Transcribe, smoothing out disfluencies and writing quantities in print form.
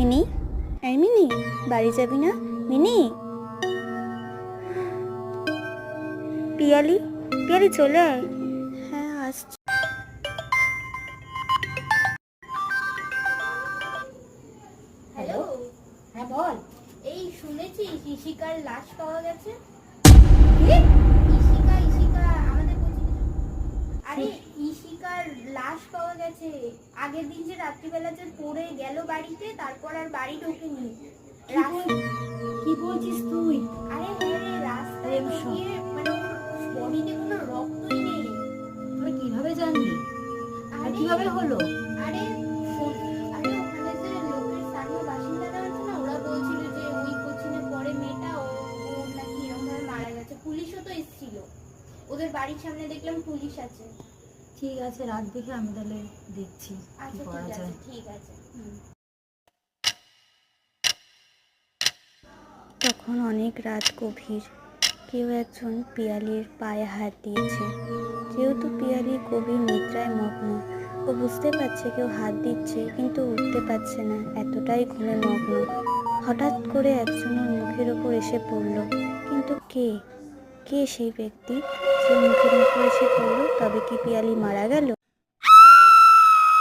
Mini, এই mini, বাড়ি যাবি না? মিনি, পিয়ালি, পিয়ালি চলে আয়। হ্যাঁ আসছি। হ্যালো। হ্যাঁ বল। এই শুনেছি ইশিকার লাশ পাওয়া গেছে। কি? ইশিকা আমাদের কোচিনে। আরে ইশিকার লাশ পাওয়া গেছে। আগের দিন যে রাত্রিবেলা যে পড়ে গেল বাড়িতে, তারপর আর বাড়ি ঢোকেনি। কি বলছিস তুই? আরে হ্যাঁ রে, রাস্তায় আরে গিয়ে মানে ওর বডিতে কোনো রক্তই নেই। তোরা কিভাবে জানলি? আর আরে কিভাবে হলো? আরে আরে ওখানে যে লোকের স্থানীয় বাসিন্দারা আছে না, ওরা বলছিল যে ওই কোচিনে পড়ে মেয়েটা, ও ও নাকি এরকম ভাবে মারা গেছে। পুলিশও তো এসেছিল, ওদের বাড়ির সামনে দেখলাম পুলিশ আছে। ঠিক আছে, রাত দেখে আমি তাহলে দেখছি কি আচ্ছা করা ঠিক আছে, যায়। ঠিক আছে। তখন অনেক রাত গভীর। কেউ একজন পিয়ালির পায়ে হাত দিয়েছে। যেহেতু পিয়ালি গভীর নিদ্রায় মগ্ন, ও বুঝতে পারছে কেউ হাত দিচ্ছে, কিন্তু উঠতে পারছে না, এতটাই ঘুমে মগ্ন। হঠাৎ করে একজন ওর মুখের ওপর এসে পড়ল। কিন্তু কে? কে সেই ব্যক্তি যে মুখের ওপর এসে পড়ল? তবে কি পিয়ালি মারা গেল?